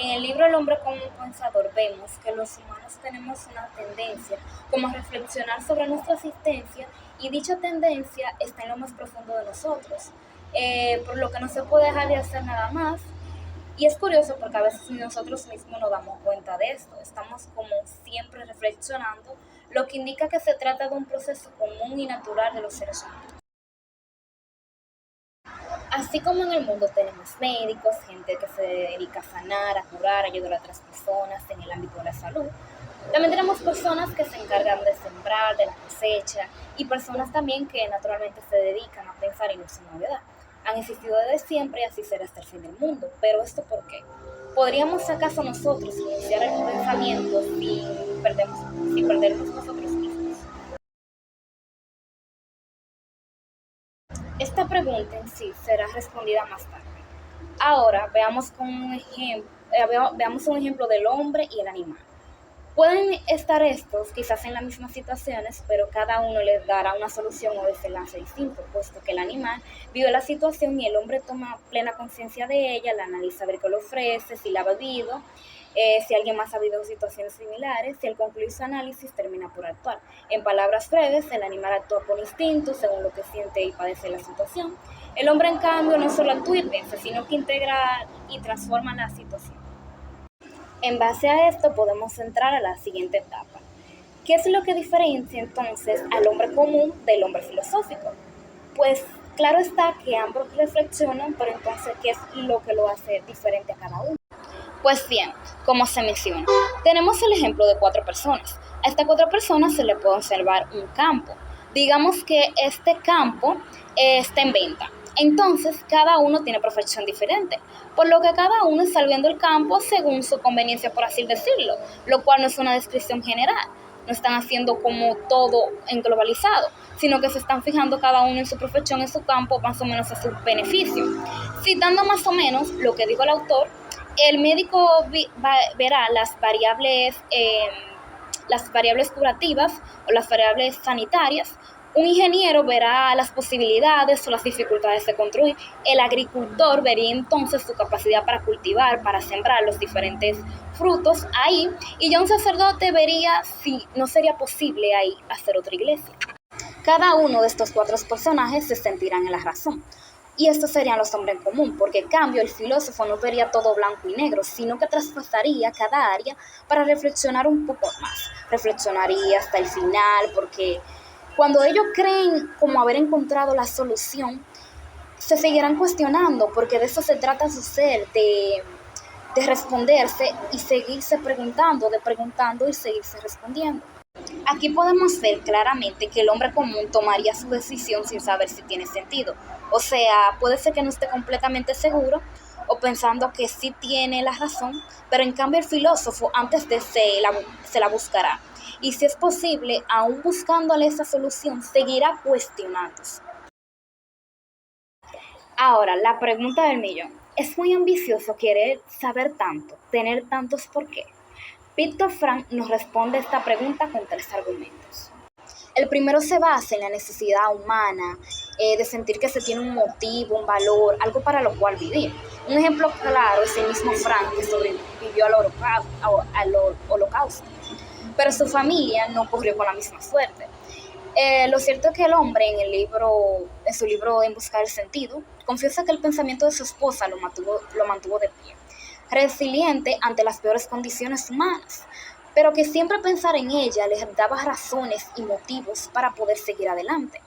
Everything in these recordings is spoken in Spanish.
En el libro El hombre común pensador vemos que los humanos tenemos una tendencia como a reflexionar sobre nuestra existencia y dicha tendencia está en lo más profundo de nosotros, por lo que no se puede dejar de hacer nada más. Y es curioso porque a veces nosotros mismos nos damos cuenta de esto, estamos como siempre reflexionando, lo que indica que se trata de un proceso común y natural de los seres humanos. Así como en el mundo tenemos médicos, gente que se dedica a sanar, a curar, a ayudar a otras personas en el ámbito de la salud, también tenemos personas que se encargan de sembrar, de la cosecha, y personas también que naturalmente se dedican a pensar y no es novedad. Han existido desde siempre y así será hasta el fin del mundo. Pero ¿esto por qué? ¿Podríamos acaso nosotros iniciar el pensamiento sin perdernos nosotros mismos? Esta pregunta en sí será respondida más tarde. Ahora veamos un ejemplo del hombre y el animal. Pueden estar estos quizás en las mismas situaciones, pero cada uno les dará una solución o desenlace distinto, puesto que el animal vive la situación y el hombre toma plena conciencia de ella, la analiza a ver qué le ofrece, si la ha bebido, si alguien más ha vivido situaciones similares, y al concluir su análisis termina por actuar. En palabras breves, el animal actúa por instinto, según lo que siente y padece la situación. El hombre, en cambio, no solo actúa y piensa, sino que integra y transforma la situación. En base a esto podemos entrar a la siguiente etapa. ¿Qué es lo que diferencia entonces al hombre común del hombre filosófico? Pues claro está que ambos reflexionan, pero entonces ¿qué es lo que lo hace diferente a cada uno? Pues bien, como se menciona, tenemos el ejemplo de 4 personas. A estas 4 personas se le puede observar un campo. Digamos que este campo está en venta. Entonces, cada uno tiene profesión diferente, por lo que cada uno está viendo el campo según su conveniencia, por así decirlo, lo cual no es una descripción general. No están haciendo como todo en globalizado, sino que se están fijando cada uno en su profesión, en su campo, más o menos a su beneficio. Citando más o menos lo que dijo el autor, el médico verá las variables curativas o las variables sanitarias. Un ingeniero verá las posibilidades o las dificultades de construir. El agricultor vería entonces su capacidad para cultivar, para sembrar los diferentes frutos ahí. Y ya un sacerdote vería si no sería posible ahí hacer otra iglesia. Cada uno de estos 4 personajes se sentirán en la razón. Y estos serían los hombres en común, porque en cambio el filósofo no vería todo blanco y negro, sino que traspasaría cada área para reflexionar un poco más. Reflexionaría hasta el final, porque cuando ellos creen como haber encontrado la solución, se seguirán cuestionando, porque de eso se trata su ser, de responderse y seguirse preguntando, de preguntando y seguirse respondiendo. Aquí podemos ver claramente que el hombre común tomaría su decisión sin saber si tiene sentido. O sea, puede ser que no esté completamente seguro o pensando que sí tiene la razón, pero en cambio el filósofo antes de se la buscará. Y si es posible, aún buscándole esa solución, seguirá cuestionándose. Ahora, la pregunta del millón. ¿Es muy ambicioso querer saber tanto, tener tantos por qué? Víctor Frank nos responde esta pregunta con 3 argumentos. El primero se basa en la necesidad humana de sentir que se tiene un motivo, un valor, algo para lo cual vivir. Un ejemplo claro es el mismo Frank que sobrevivió al holocausto, pero su familia no corrió con la misma suerte. Lo cierto es que el hombre en su libro En busca del sentido, confiesa que el pensamiento de su esposa lo mantuvo de pie, resiliente ante las peores condiciones humanas, pero que siempre pensar en ella les daba razones y motivos para poder seguir adelante.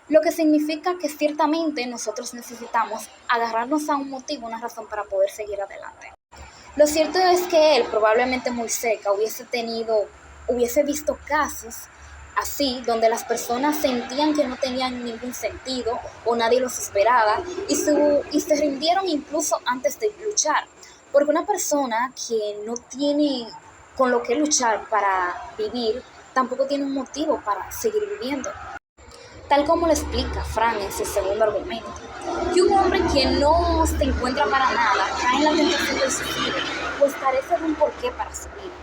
Lo que significa que ciertamente nosotros necesitamos agarrarnos a un motivo, una razón para poder seguir adelante. Lo cierto es que él, probablemente muy cerca, hubiese visto casos así, donde las personas sentían que no tenían ningún sentido o nadie los esperaba y se rindieron incluso antes de luchar. Porque una persona que no tiene con lo que luchar para vivir, tampoco tiene un motivo para seguir viviendo. Tal como lo explica Fran en su segundo argumento, que un hombre que no se encuentra para nada cae en la tentación del suicidio, pues carece de un porqué para su vida.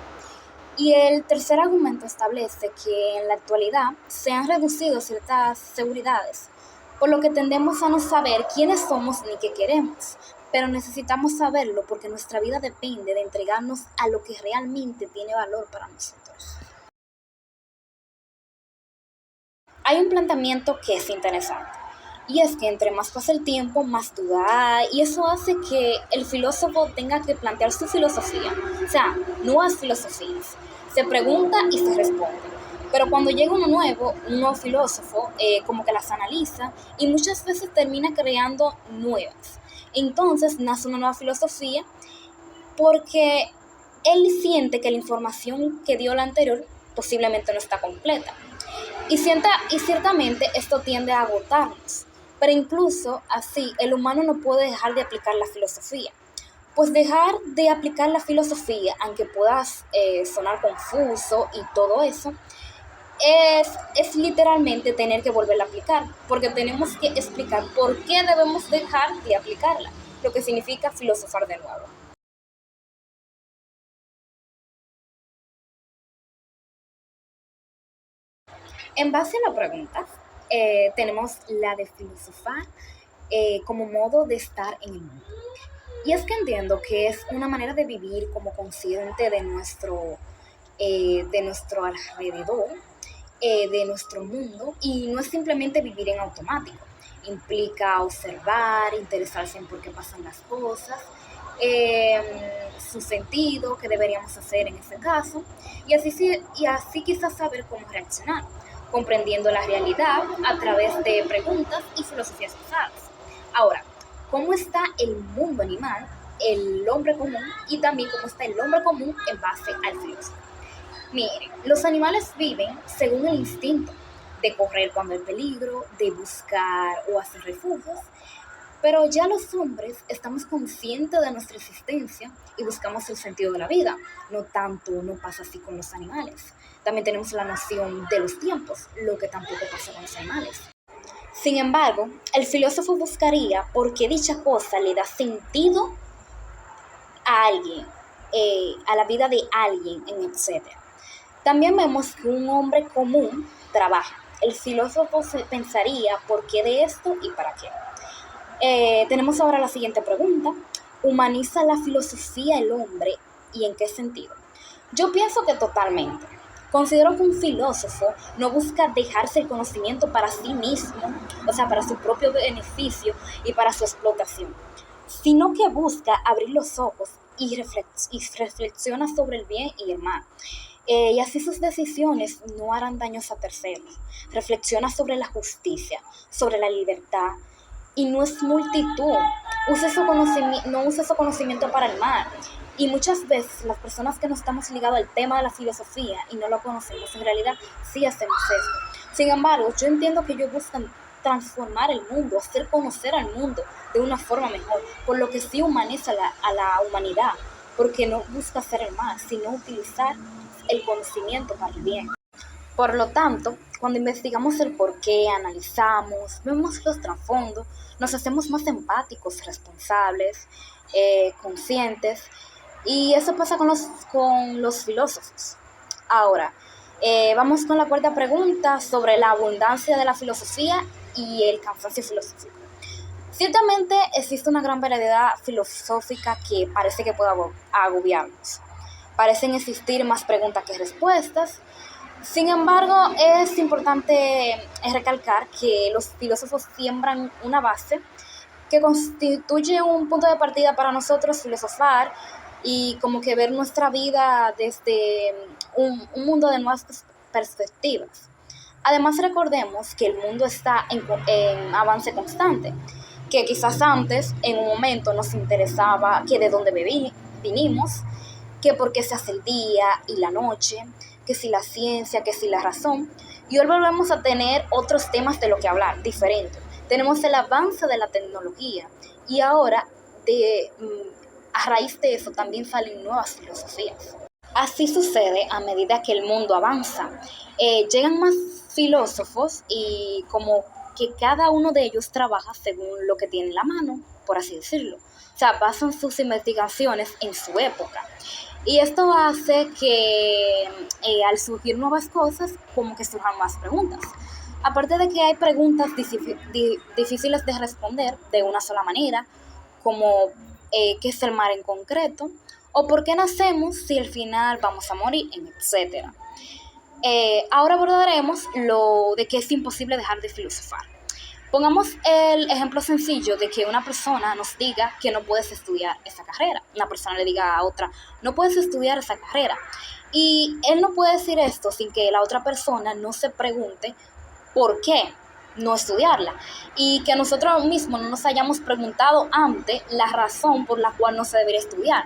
Y el tercer argumento establece que en la actualidad se han reducido ciertas seguridades, por lo que tendemos a no saber quiénes somos ni qué queremos, pero necesitamos saberlo porque nuestra vida depende de entregarnos a lo que realmente tiene valor para nosotros. Hay un planteamiento que es interesante, y es que entre más pasa el tiempo, más duda hay, y eso hace que el filósofo tenga que plantear su filosofía, o sea, nuevas filosofías. Se pregunta y se responde. Pero cuando llega uno nuevo, un nuevo filósofo, como que las analiza y muchas veces termina creando nuevas. Entonces nace una nueva filosofía porque él siente que la información que dio la anterior posiblemente no está completa. Y ciertamente esto tiende a agotarnos, pero incluso así el humano no puede dejar de aplicar la filosofía. Pues dejar de aplicar la filosofía, aunque puedas sonar confuso y todo eso, es literalmente tener que volverla a aplicar, porque tenemos que explicar por qué debemos dejar de aplicarla, lo que significa filosofar de nuevo. En base a la pregunta, tenemos la de filosofar como modo de estar en el mundo. Y es que entiendo que es una manera de vivir como consciente de nuestro alrededor, de nuestro mundo, y no es simplemente vivir en automático. Implica observar, interesarse en por qué pasan las cosas, su sentido, qué deberíamos hacer en ese caso, y así quizás saber cómo reaccionar, comprendiendo la realidad a través de preguntas y filosofías pasadas. Ahora, ¿cómo está el mundo animal, el hombre común, y también cómo está el hombre común en base al filósofo? Miren, los animales viven según el instinto de correr cuando hay peligro, de buscar o hacer refugios, pero ya los hombres estamos conscientes de nuestra existencia y buscamos el sentido de la vida. No pasa así con los animales. También tenemos la noción de los tiempos, lo que tampoco pasa con los animales. Sin embargo, el filósofo buscaría por qué dicha cosa le da sentido a alguien, a la vida de alguien, etc. También vemos que un hombre común trabaja. El filósofo se pensaría por qué de esto y para qué. Tenemos ahora la siguiente pregunta. ¿Humaniza la filosofía el hombre y en qué sentido? Yo pienso que totalmente. Considero que un filósofo no busca dejarse el conocimiento para sí mismo, o sea, para su propio beneficio y para su explotación, sino que busca abrir los ojos y reflexiona sobre el bien y el mal. Y así sus decisiones no harán daños a terceros. Reflexiona sobre la justicia, sobre la libertad, y no es multitud. No usa ese conocimiento para el mal. Y muchas veces las personas que no estamos ligados al tema de la filosofía y no lo conocemos, en realidad sí hacemos esto. Sin embargo, yo entiendo que ellos buscan transformar el mundo, hacer conocer al mundo de una forma mejor, por lo que sí humaniza a la humanidad, porque no busca hacer el mal, sino utilizar el conocimiento para el bien. Por lo tanto, cuando investigamos el porqué, analizamos, vemos los trasfondos, nos hacemos más empáticos, responsables, conscientes, y eso pasa con los filósofos. Ahora, vamos con la cuarta pregunta sobre la abundancia de la filosofía y el cansancio filosófico. Ciertamente existe una gran variedad filosófica que parece que puede agobiarnos. Parecen existir más preguntas que respuestas. Sin embargo, es importante recalcar que los filósofos siembran una base que constituye un punto de partida para nosotros filosofar y como que ver nuestra vida desde un mundo de nuevas perspectivas. Además, recordemos que el mundo está en avance constante, que quizás antes, en un momento, nos interesaba que de dónde vinimos, que por qué se hace el día y la noche, que si la ciencia, que si la razón, y hoy volvemos a tener otros temas de lo que hablar, diferentes. Tenemos el avance de la tecnología y ahora, a raíz de eso, también salen nuevas filosofías. Así sucede a medida que el mundo avanza. Llegan más filósofos y como que cada uno de ellos trabaja según lo que tiene en la mano, por así decirlo. O sea, basan sus investigaciones en su época. Y esto hace que al surgir nuevas cosas, como que surjan más preguntas. Aparte de que hay preguntas difíciles de responder de una sola manera, como qué es el mar en concreto, o por qué nacemos si al final vamos a morir, etcétera. Ahora abordaremos lo de que es imposible dejar de filosofar. Pongamos el ejemplo sencillo de que una persona nos diga que no puedes estudiar esa carrera. Una persona le diga a otra, no puedes estudiar esa carrera. Y él no puede decir esto sin que la otra persona no se pregunte por qué no estudiarla. Y que nosotros mismos no nos hayamos preguntado antes la razón por la cual no se debería estudiar.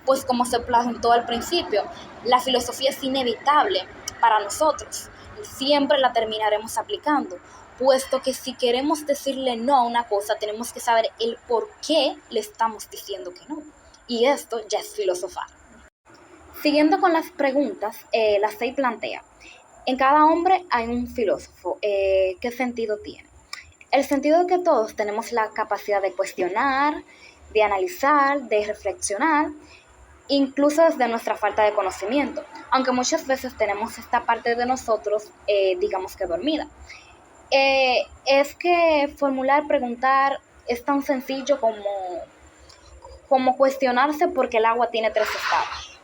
Pues como se planteó al principio, la filosofía es inevitable para nosotros. Siempre la terminaremos aplicando, puesto que si queremos decirle no a una cosa, tenemos que saber el por qué le estamos diciendo que no. Y esto ya es filosofar. Siguiendo con las preguntas, la 6 plantea, en cada hombre hay un filósofo. ¿Qué sentido tiene? El sentido de que todos tenemos la capacidad de cuestionar, de analizar, de reflexionar, incluso desde nuestra falta de conocimiento, aunque muchas veces tenemos esta parte de nosotros, digamos que dormida. Es que formular, preguntar es tan sencillo como cuestionarse porque el agua tiene 3 estados.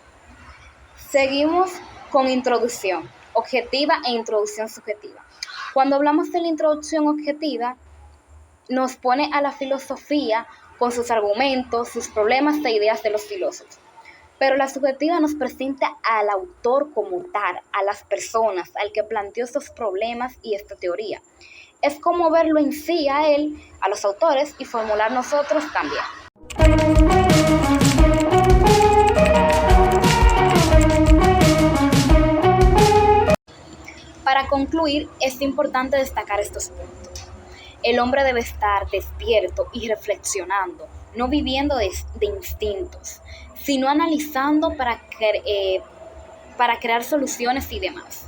Seguimos con introducción objetiva e introducción subjetiva. Cuando hablamos de la introducción objetiva, nos pone a la filosofía con sus argumentos, sus problemas e ideas de los filósofos. Pero la subjetiva nos presenta al autor como tal, a las personas, al que planteó estos problemas y esta teoría. Es como verlo en sí a él, a los autores, y formular nosotros también. Para concluir, es importante destacar estos puntos. El hombre debe estar despierto y reflexionando, no viviendo de instintos, sino analizando para crear soluciones y demás.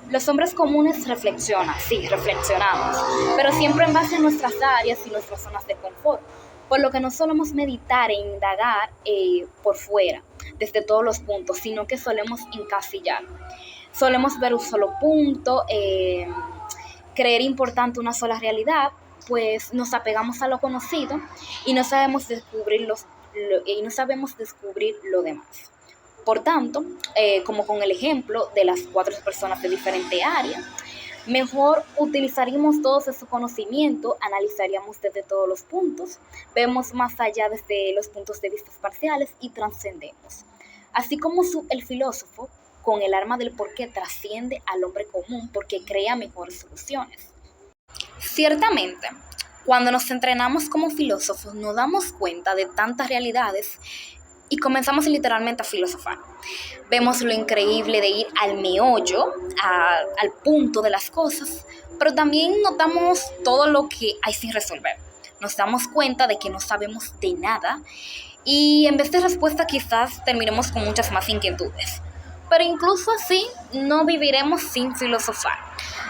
Los hombres comunes reflexionamos, pero siempre en base a nuestras áreas y nuestras zonas de confort, por lo que no solemos meditar e indagar por fuera, desde todos los puntos, sino que solemos encasillar. Solemos ver un solo punto, creer importante una sola realidad, pues nos apegamos a lo conocido y no sabemos descubrir lo demás. Por tanto, como con el ejemplo de las 4 personas de diferente área, mejor utilizaríamos todos esos conocimientos, analizaríamos desde todos los puntos, vemos más allá desde los puntos de vista parciales y trascendemos. Así como el filósofo, con el arma del porqué, trasciende al hombre común porque crea mejores soluciones. Ciertamente, cuando nos entrenamos como filósofos, nos damos cuenta de tantas realidades y comenzamos literalmente a filosofar. Vemos lo increíble de ir al meollo, al punto de las cosas, pero también notamos todo lo que hay sin resolver. Nos damos cuenta de que no sabemos de nada y en vez de respuesta quizás terminemos con muchas más inquietudes. Pero incluso así no viviremos sin filosofar.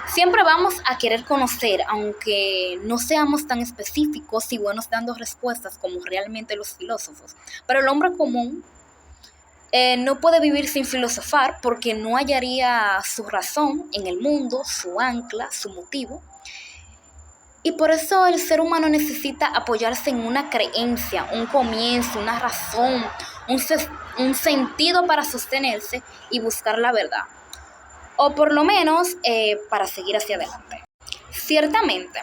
Siempre vamos a querer conocer, aunque no seamos tan específicos y buenos dando respuestas como realmente los filósofos. Pero el hombre común no puede vivir sin filosofar porque no hallaría su razón en el mundo, su ancla, su motivo. Y por eso el ser humano necesita apoyarse en una creencia, un comienzo, una razón, un sentido para sostenerse y buscar la verdad. O por lo menos para seguir hacia adelante. Ciertamente,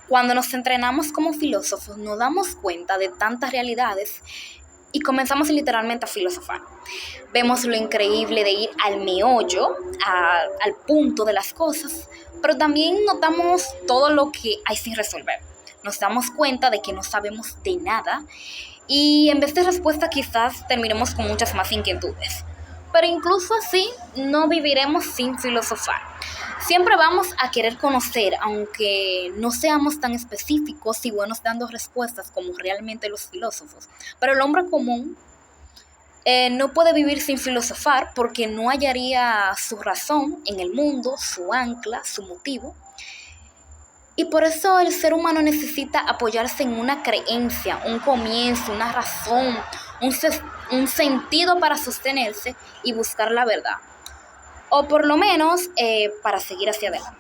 cuando nos entrenamos como filósofos, nos damos cuenta de tantas realidades y comenzamos literalmente a filosofar. Vemos lo increíble de ir al meollo, al punto de las cosas, pero también notamos todo lo que hay sin resolver. Nos damos cuenta de que no sabemos de nada y en vez de respuesta quizás terminemos con muchas más inquietudes. Pero incluso así no viviremos sin filosofar. Siempre vamos a querer conocer, aunque no seamos tan específicos y buenos dando respuestas como realmente los filósofos. Pero el hombre común no puede vivir sin filosofar porque no hallaría su razón en el mundo, su ancla, su motivo. Y por eso el ser humano necesita apoyarse en una creencia, un comienzo, una razón, un sentido para sostenerse y buscar la verdad. O por lo menos para seguir hacia adelante.